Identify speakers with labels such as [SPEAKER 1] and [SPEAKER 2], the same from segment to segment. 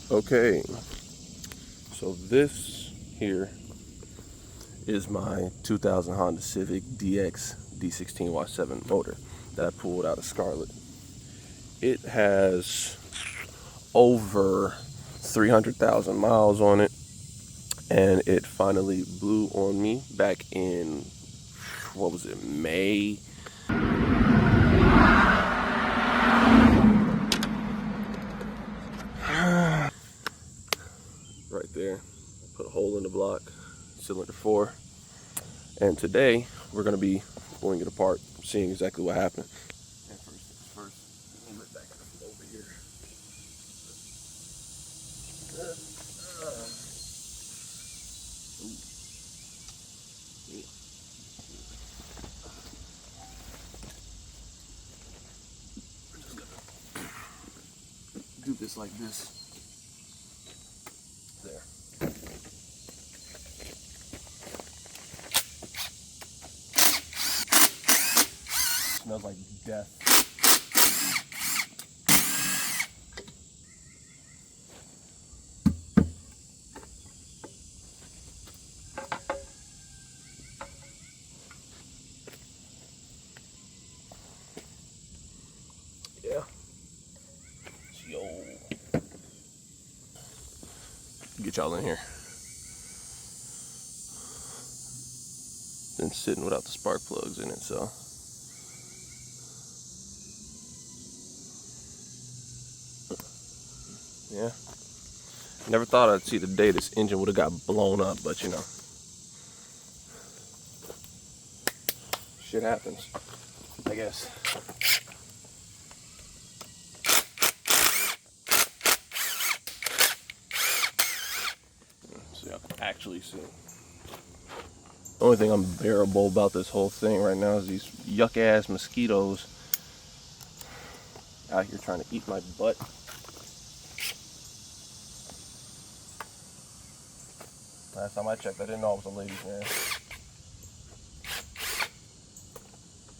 [SPEAKER 1] Okay, so this here is my 2000 Honda Civic DX D16Y7 motor that I pulled out of Scarlett. It has over 300,000 miles on it, and it finally blew on me back in, what was it, May? Right there, put a hole in the block, cylinder 4, and today we're going to be pulling it apart, seeing exactly what happened. And first things first, let me back over here. We're just gonna do this like this. There. Smells like death. Yeah. Yo. Get y'all in here. Been sitting without the spark plugs in it, so. Yeah. Never thought I'd see the day this engine would have got blown up, but you know. Shit happens, I guess. So y'all can actually see. The only thing unbearable about this whole thing right now is these yuck ass mosquitoes out here trying to eat my butt. Last time I checked, I didn't know I was a ladies' man.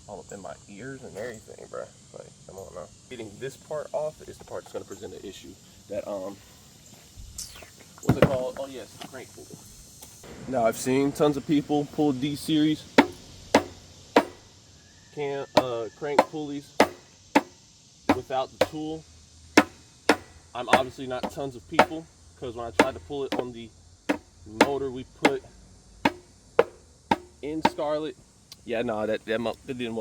[SPEAKER 1] All up in my ears and everything, bruh. Like, come on now. Getting this part off is the part that's gonna present an issue. That what's it called? Oh yes, crank pulley. Now I've seen tons of people pull D series crank pulleys without the tool. I'm obviously not tons of people, because when I tried to pull it on the motor we put in Scarlett, yeah, no, that didn't want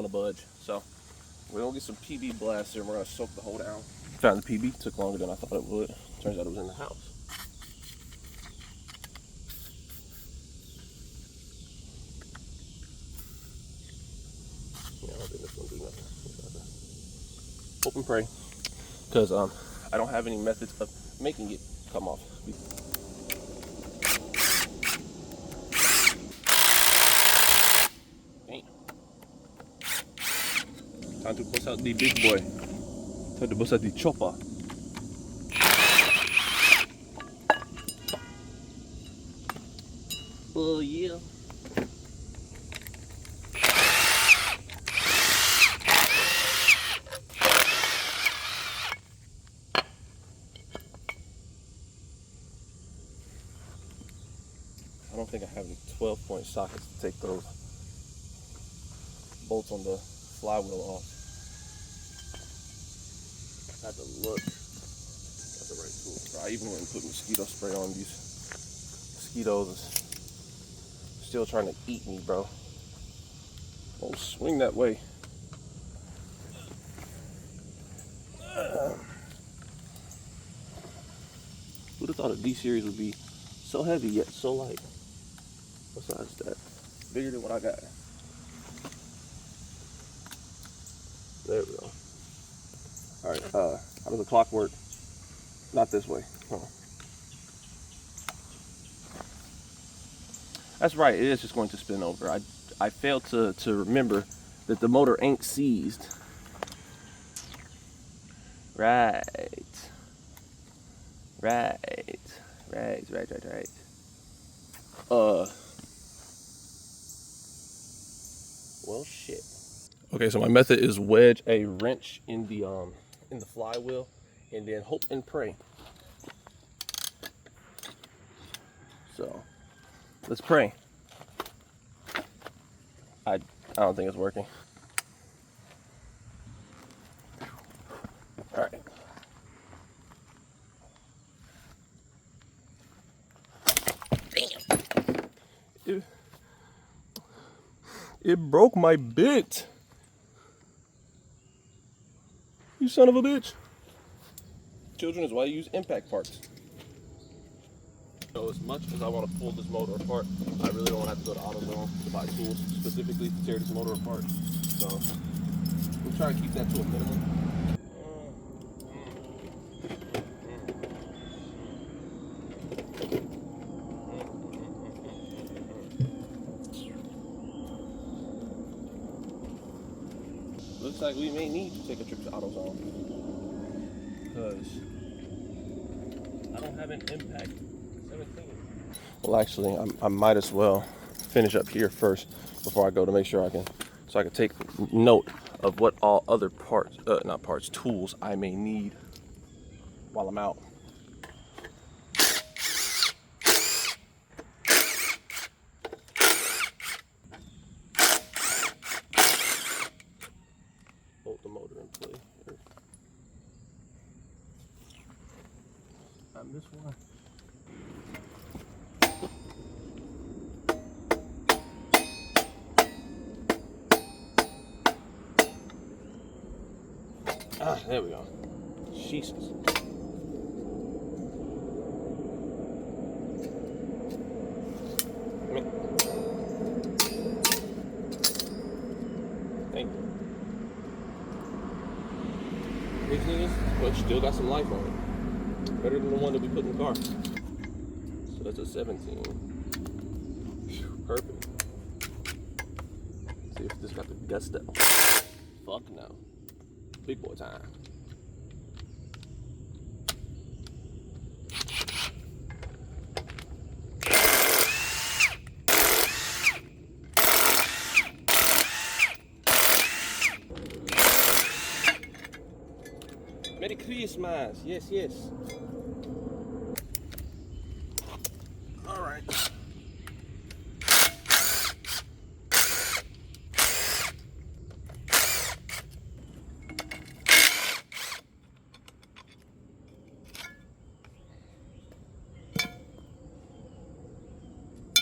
[SPEAKER 1] to budge. So we're gonna get some PB blaster and we're gonna soak the hole down. Found the PB, took longer than I thought it would. Turns out it was in the house. Yeah, I don't think this one's do nothing. Hope and pray, because I don't have any methods of making it come off. Damn. Time to bust out the big boy. Time to bust out the chopper. Oh yeah. I don't think I have any 12-point sockets to take those bolts on the flywheel off. I had to look at the right tool. I even went and put mosquito spray on these mosquitoes. Still trying to eat me, bro. Oh, swing that way. Who'd have thought a D series would be so heavy yet so light? Besides that, bigger than what I got. There we go. All right, how does the clock work? Not this way. Huh. That's right, it is just going to spin over. I failed to remember that the motor ain't seized. Right. Well, shit. Okay, so my method is wedge a wrench in the flywheel, and then hope and pray So let's pray. I don't think it's working. All right. Damn. It broke my bit. You son of a bitch. Children is why you use impact parts. So as much as I want to pull this motor apart, I really don't want to have to go to AutoZone to buy tools specifically to tear this motor apart. So we'll try to keep that to a minimum. Looks like we may need to take a trip to AutoZone because I don't have an impact 17. Well, actually, I might as well finish up here first before I go to make sure I can take note of what all other parts, not parts, tools I may need while I'm out. Hold the motor in place here. I missed one. Ah, there we go. Jesus. Thank you. These niggas, but still got some life on it. Better than the one that we put in the car. So that's a 17. Perfect. See if this got the gusto. Fuck no. Big boy time. Merry Christmas. Yes, yes. All right.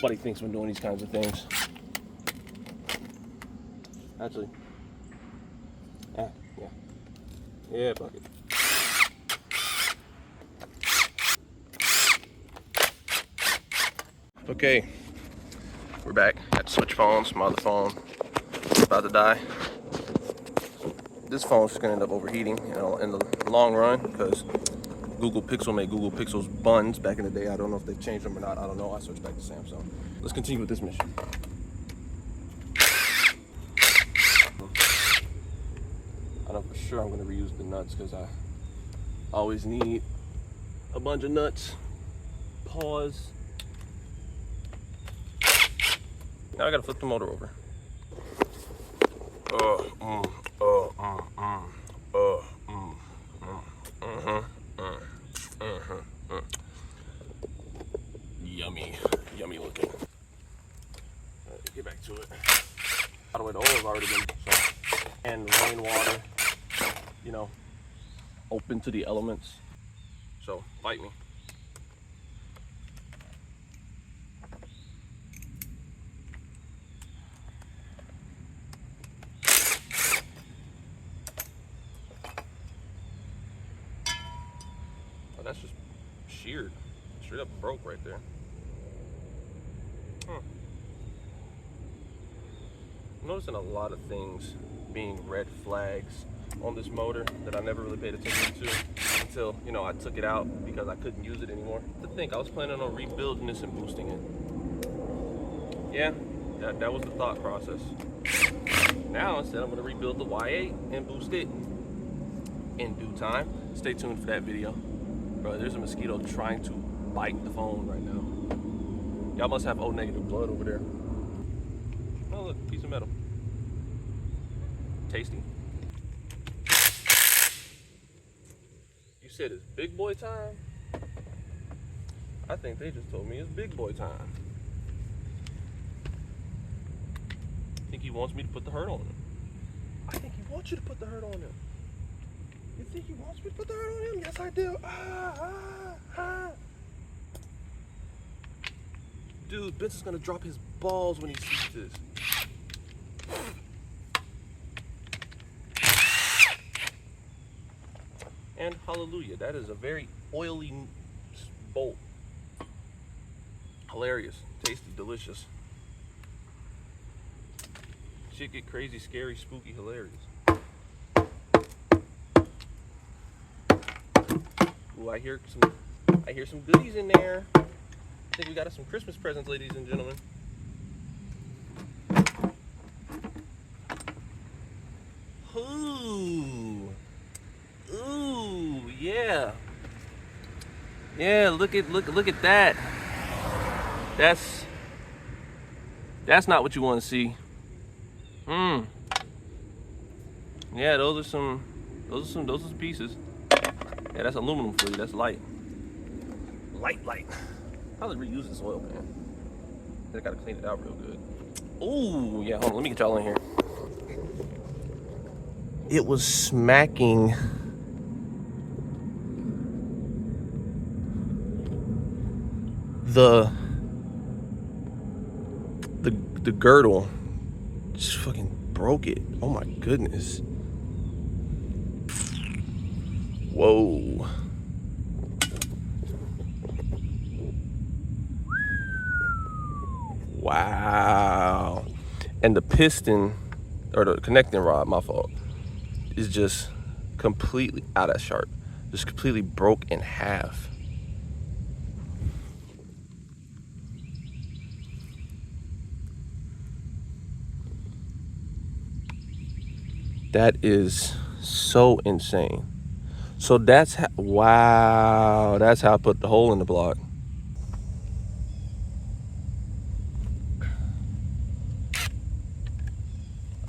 [SPEAKER 1] Buddy thinks we're doing these kinds of things. Actually, yeah. Yeah, bucket. Okay, we're back. Had to switch phones. My other phone is about to die. This phone's just gonna end up overheating, you know, in the long run because Google Pixel made Google Pixel's buns back in the day. I don't know if they've changed them or not. I don't know. I switched back to Samsung. Let's continue with this mission. I know for sure I'm gonna reuse the nuts because I always need a bunch of nuts. Pause. Now I gotta flip the motor over. Yummy looking. Get back to it. By the way, the oil's already been so, and rainwater, you know, open to the elements. So fight me. Oh, that's just sheared, straight up broke right there. I'm noticing a lot of things being red flags on this motor that I never really paid attention to until, you know, I took it out because I couldn't use it anymore. To think, I was planning on rebuilding this and boosting it. Yeah, that was the thought process. Now instead I'm gonna rebuild the Y8 and boost it in due time. Stay tuned for that video. Bro, there's a mosquito trying to bite the phone right now. Y'all must have O negative blood over there. Oh look, piece of metal. Tasty. You said it's big boy time? I think they just told me it's big boy time. I think he wants me to put the hurt on him. I think he wants you to put the hurt on him. You think he wants me to put the hurt on him? Yes, I do. Dude, Benson's gonna drop his balls when he sees this. And hallelujah, that is a very oily bolt. Hilarious, tasty, delicious. Shit get crazy, scary, spooky, hilarious. Ooh, I hear some goodies in there. I think we got us some Christmas presents, ladies and gentlemen. Ooh. Ooh, yeah. Yeah, look at that. That's not what you want to see. Yeah, those are some pieces. Yeah, that's aluminum for you. That's light. Light. Probably reuse this oil, man. I gotta clean it out real good. Ooh, yeah, hold on, let me get y'all in here. It was smacking the girdle. Just fucking broke it. Oh my goodness. Whoa. Wow. And the piston, or the connecting rod, my fault, is just completely out of sharp. Just completely broke in half. That is so insane. So that's how, wow, that's how I put the hole in the block.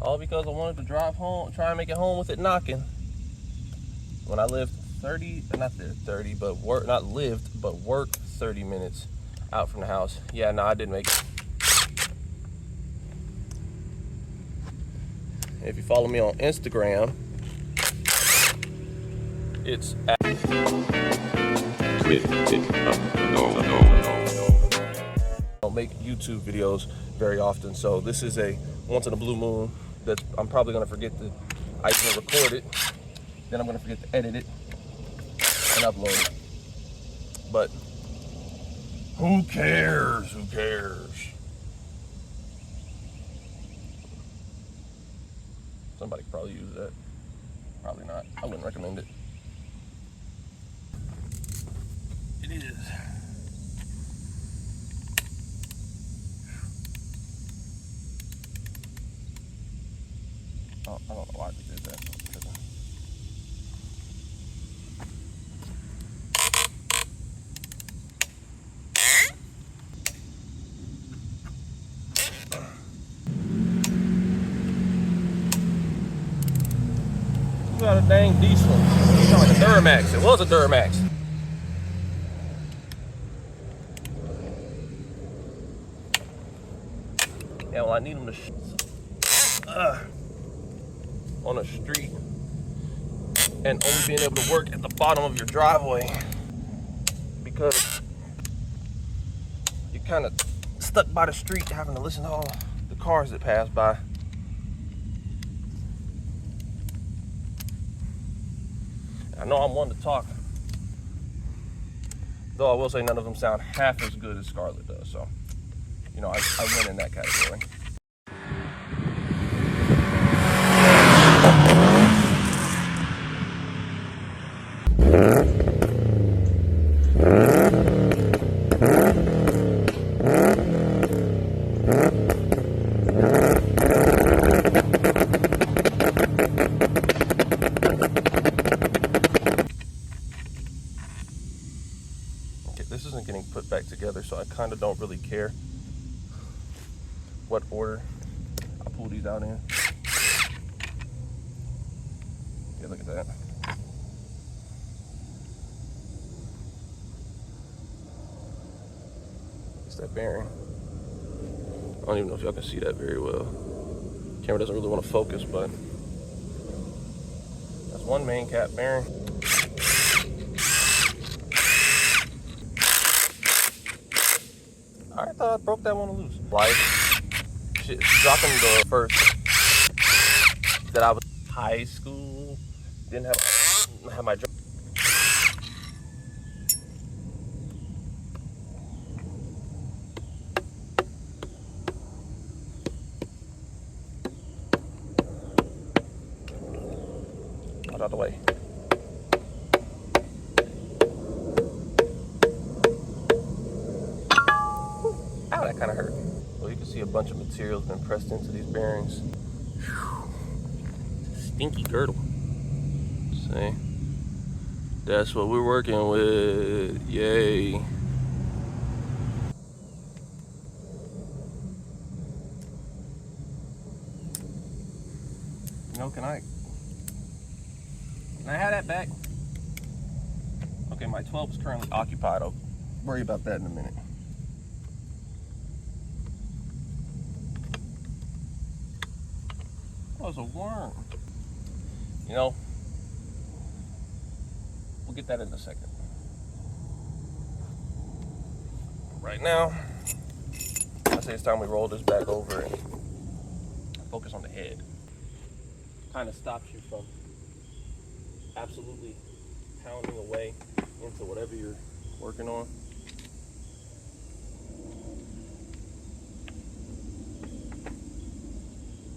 [SPEAKER 1] All because I wanted to drive home, try and make it home with it knocking. When I lived 30, not there 30, but work, not lived, but worked 30 minutes out from the house. Yeah, no, I didn't make it. If you follow me on Instagram, it's at I don't make YouTube videos very often, so this is a once in a blue moon that I'm probably gonna forget to record it, then I'm gonna forget to edit it and upload it. But who cares? Who cares? Somebody could probably use that. Probably not. I wouldn't recommend it. It is. Oh, I don't know why we did that. You got a dang diesel. It's not like a Duramax. It was a Duramax. Yeah, well, I need them to on a street and only being able to work at the bottom of your driveway because you're kind of stuck by the street having to listen to all the cars that pass by. I know I'm one to talk, though I will say none of them sound half as good as Scarlett does, so you know, I win in that category. This isn't getting put back together, so I kind of don't really care what order I pull these out in. Yeah, look at that. That's that bearing. I don't even know if y'all can see that very well. Camera doesn't really want to focus, but that's one main cap bearing. I thought I broke that one loose. Life. Shit, dropping the first that I was high school. Didn't have my drum. Out of the way. Ow, that kind of hurt. Well, you can see a bunch of material's been pressed into these bearings. Whew. Stinky girdle. See? That's what we're working with. Yay. You know, can I have that back? Okay, my 12 is currently occupied. I'll worry about that in a minute. Oh, it's a worm. You know, we'll get that in a second. Right now, I say it's time we roll this back over and focus on the head. Kind of stops you from absolutely pounding away into whatever you're working on.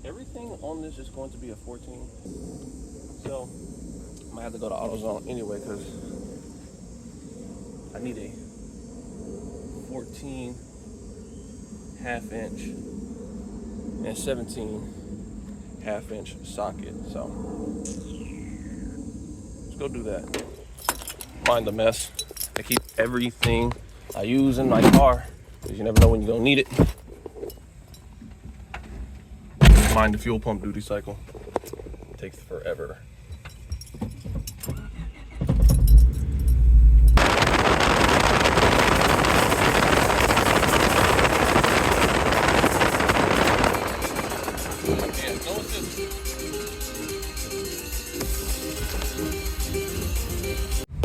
[SPEAKER 1] Everything on this is going to be a 14, so I might have to go to AutoZone anyway because I need a 14 half-inch and 17 half-inch socket. So let's go do that. Mind the mess. I keep everything I use in my car because you never know when you're gonna need it. Mind the fuel pump duty cycle. It takes forever.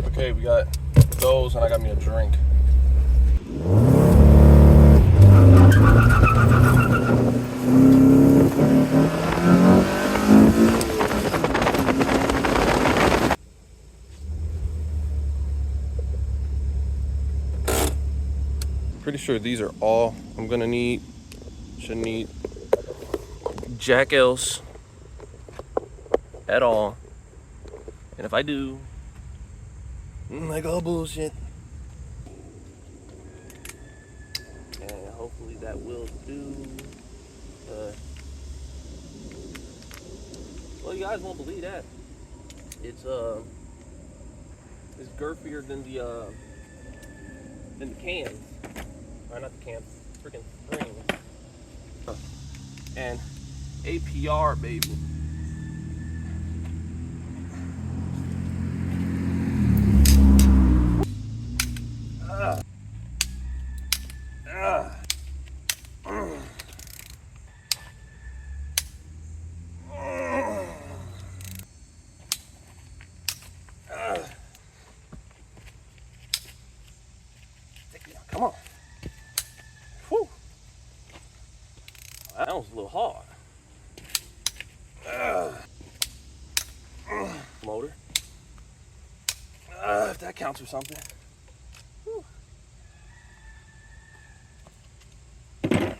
[SPEAKER 1] Okay, we got those, and I got me a drink. Pretty sure these are all I'm gonna need. Shouldn't need jack else at all. And if I do, like all bullshit. And hopefully that will do. Well, you guys won't believe that. It's girthier than the cans. Or not the cans, freaking springs. And APR, baby. Come on. Whew. That was a little hard. Motor. If that counts for something. Whew. That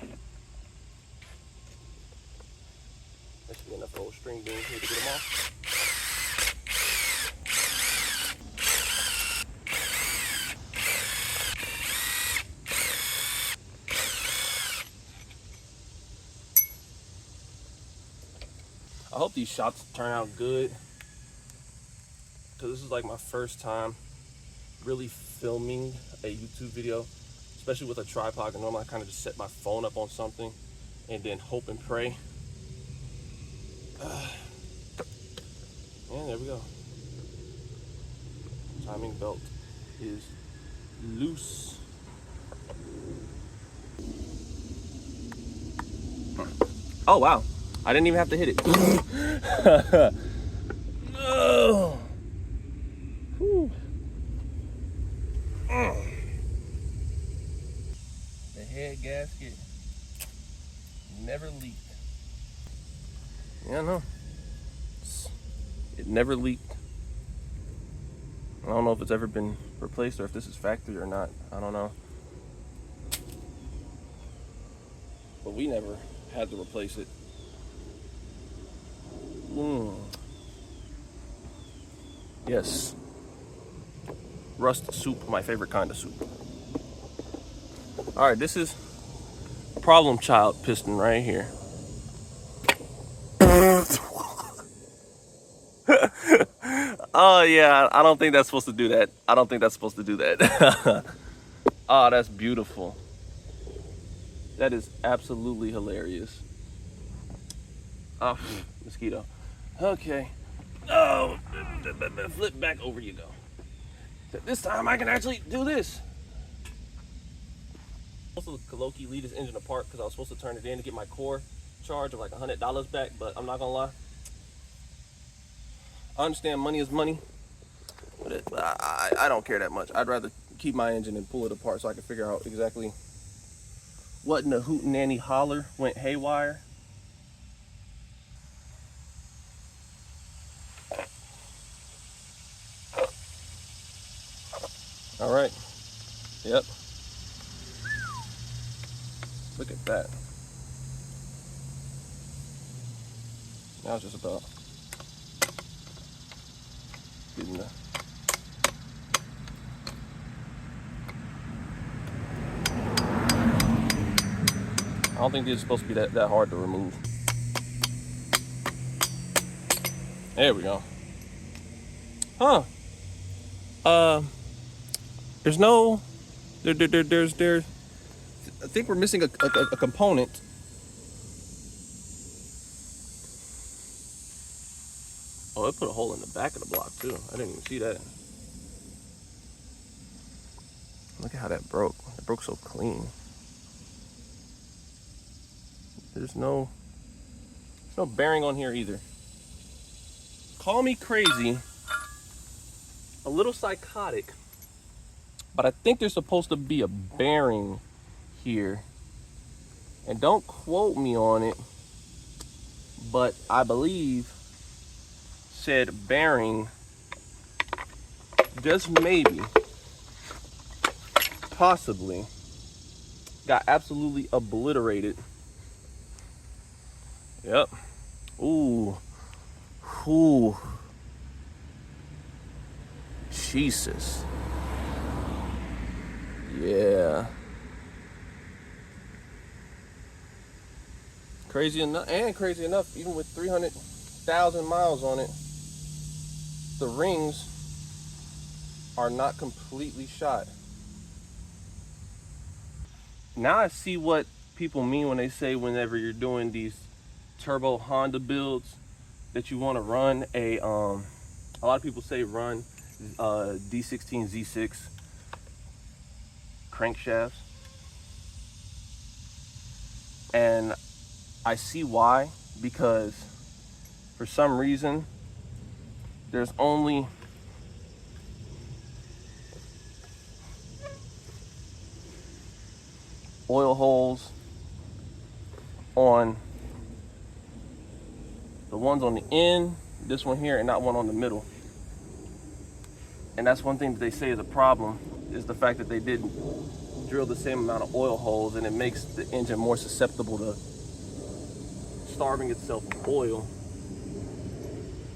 [SPEAKER 1] should be enough old string beans here to get them off. I hope these shots turn out good, because this is like my first time really filming a YouTube video, especially with a tripod. And normally I kind of just set my phone up on something and then hope and pray. And there we go. Timing belt is loose. Oh, wow. I didn't even have to hit it. Oh. Whew. The head gasket never leaked. Yeah, no. It never leaked. I don't know if it's ever been replaced or if this is factory or not. I don't know. But we never had to replace it. Yes. Rust soup, my favorite kind of soup. All right, this is problem child piston right here. Oh yeah, I don't think that's supposed to do that. I don't think that's supposed to do that. Oh, that's beautiful. That is absolutely hilarious. Oh, mosquito. Okay. Oh, flip back over you go. This time I can actually do this. I was supposed to low-key leave this engine apart because I was supposed to turn it in to get my core charge of like $100 back, but I'm not gonna lie. I understand money is money, but I don't care that much. I'd rather keep my engine and pull it apart so I can figure out exactly what in the hootenanny holler went haywire. All right. Yep. Look at that. Now it's just about getting the I don't think these are supposed to be that hard to remove. There we go. Huh. There's no there's I think we're missing a component. Oh, it put a hole in the back of the block too. I didn't even see that. Look at how that broke. It broke so clean. There's no bearing on here either. Call me crazy, a little psychotic, but I think there's supposed to be a bearing here. And don't quote me on it, but I believe said bearing just maybe, possibly, got absolutely obliterated. Yep. Ooh. Ooh. Jesus. Yeah. Crazy enough, even with 300,000 miles on it, the rings are not completely shot. Now I see what people mean when they say whenever you're doing these turbo Honda builds that you want to run a lot of people say run D16 Z6 crankshafts, and I see why, because for some reason there's only oil holes on the ones on the end, this one here, and not one on the middle. And that's one thing that they say is a problem, is the fact that they didn't drill the same amount of oil holes, and it makes the engine more susceptible to starving itself of oil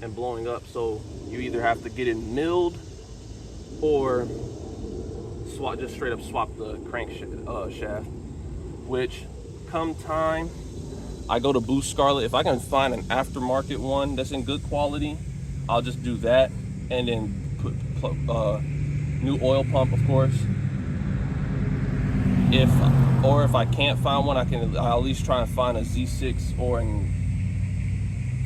[SPEAKER 1] and blowing up. So you either have to get it milled or just straight up swap the crank shaft, which come time I go to Boost Scarlett. If I can find an aftermarket one that's in good quality, I'll just do that, and then put new oil pump, of course. If I can't find one, I'll at least try and find a Z6 or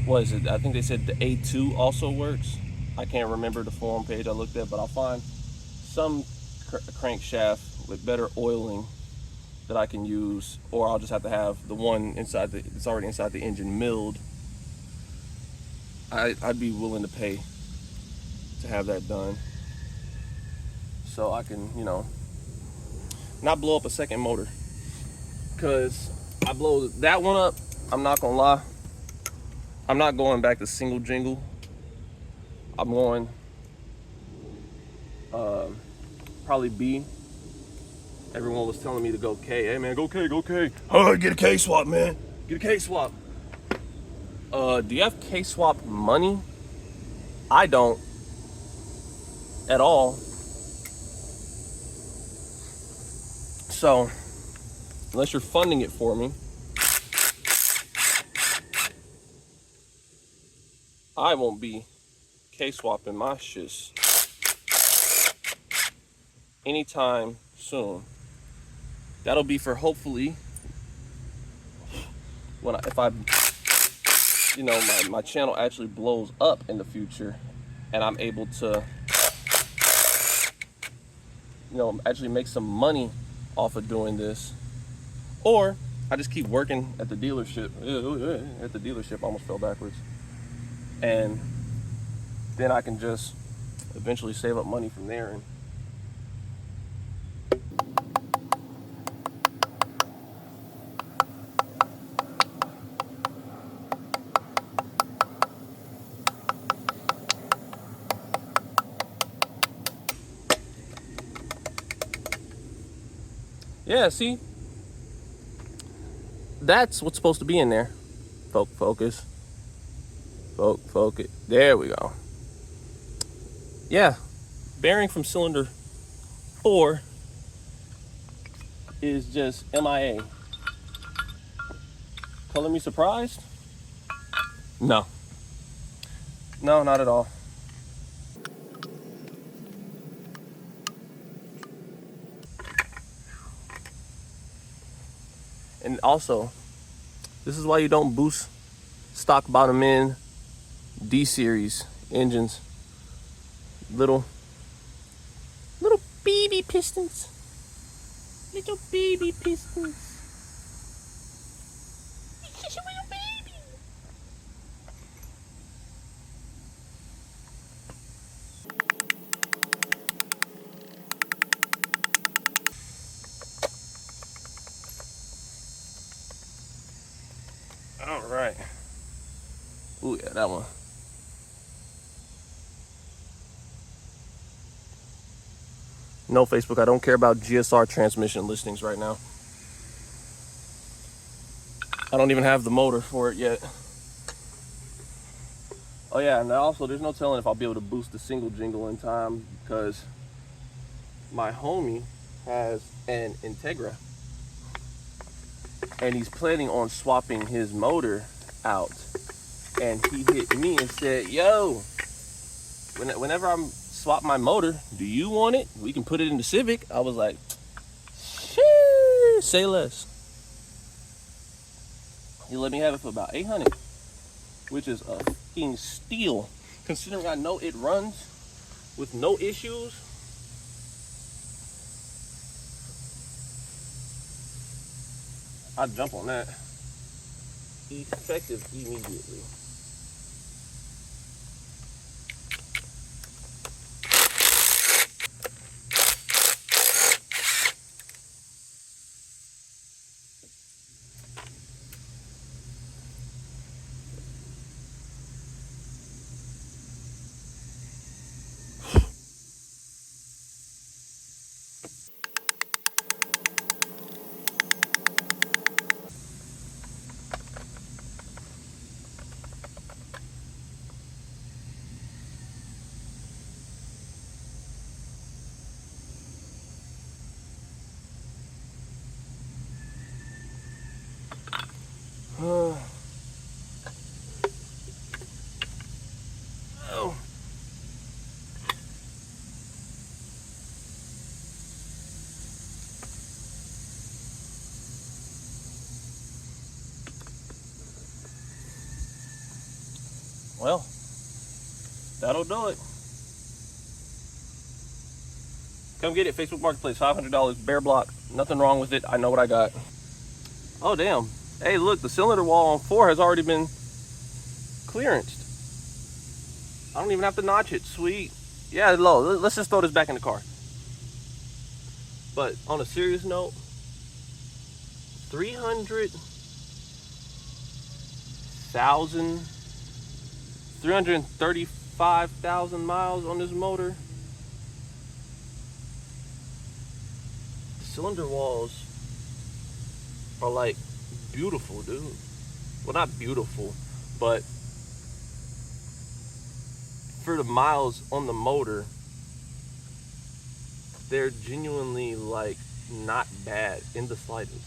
[SPEAKER 1] what is it? I think they said the A2 also works. I can't remember the forum page I looked at, but I'll find some crankshaft with better oiling that I can use, or I'll just have to have the one inside it's already inside the engine milled. I'd be willing to pay to have that done, so I can, you know, not blow up a second motor. Because I blow that one up, I'm not gonna lie, I'm not going back to single jingle. I'm going probably B. Everyone was telling me to go K. Hey man, go K, go K. Oh, get a K swap, man. Get a K swap. Do you have K swap money? I don't at all. So, unless you're funding it for me, I won't be K swapping my shits anytime soon. That'll be for hopefully when if I, you know, my channel actually blows up in the future, and I'm able to, you know, actually make some money off of doing this, or I just keep working at the dealership. At the dealership, I almost fell backwards, and then I can just eventually save up money from there. And yeah, see, that's what's supposed to be in there. Focus. Focus. There we go. Yeah, bearing from cylinder 4 is just MIA. Color me surprised? No. No, not at all. And also, this is why you don't boost stock bottom end D-series engines. Little baby pistons. Little baby pistons. It's just a little baby. All right. Ooh, yeah, that one. No, Facebook, I don't care about GSR transmission listings right now. I don't even have the motor for it yet. Oh yeah, and also there's no telling if I'll be able to boost the single jingle in time, because my homie has an Integra and he's planning on swapping his motor out. And he hit me and said, yo, whenever I'm swap my motor, do you want it? We can put it in the Civic. I was like, shit, say less. He let me have it for about 800, which is a fucking steal, considering I know it runs with no issues. I'd jump on that. Effective immediately. Oh. Well, that'll do it. Come get it. Facebook Marketplace, $500, bare block. Nothing wrong with it. I know what I got. Oh, damn. Hey, look, the cylinder wall on 4 has already been clearanced. I don't even have to notch it. Sweet. Yeah, low. Let's just throw this back in the car. But on a serious note, 335,000 miles on this motor. The cylinder walls are like beautiful, dude. Well, not beautiful, but for the miles on the motor, they're genuinely like not bad in the slightest.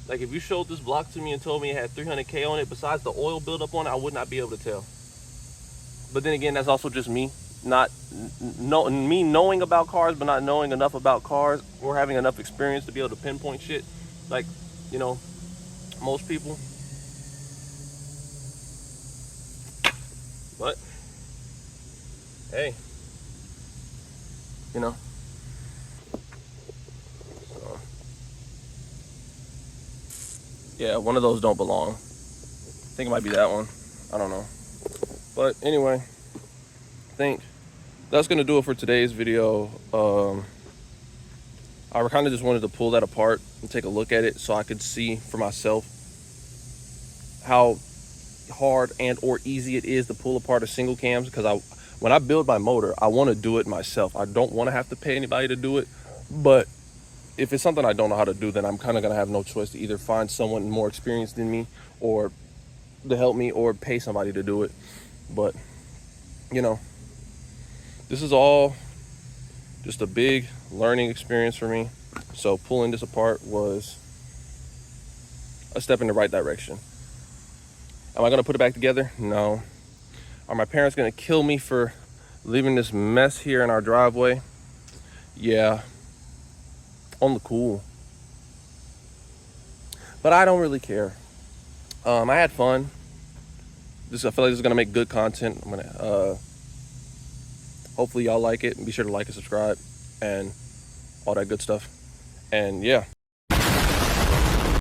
[SPEAKER 1] Like if you showed this block to me and told me it had 300K on it, besides the oil buildup on it, I would not be able to tell. But then again, that's also just me knowing about cars, but not knowing enough about cars or having enough experience to be able to pinpoint shit like, you know, most people. But hey, you know, so yeah, one of those don't belong. I think it might be that one. I don't know. But anyway, I think that's gonna do it for today's video. I kind of just wanted to pull that apart and take a look at it so I could see for myself how hard and or easy it is to pull apart a single cams, because when I build my motor, I want to do it myself. I don't want to have to pay anybody to do it, but if it's something I don't know how to do, then I'm kind of gonna have no choice to either find someone more experienced than me or to help me or pay somebody to do it. But you know, this is all just a big learning experience for me. So pulling this apart was a step in the right direction. Am I gonna put it back together? No. Are my parents gonna kill me for leaving this mess here in our driveway? Yeah. On the cool. But I don't really care. I had fun. I feel like this is gonna make good content. I'm gonna hopefully y'all like it, and be sure to like and subscribe and all that good stuff. And yeah.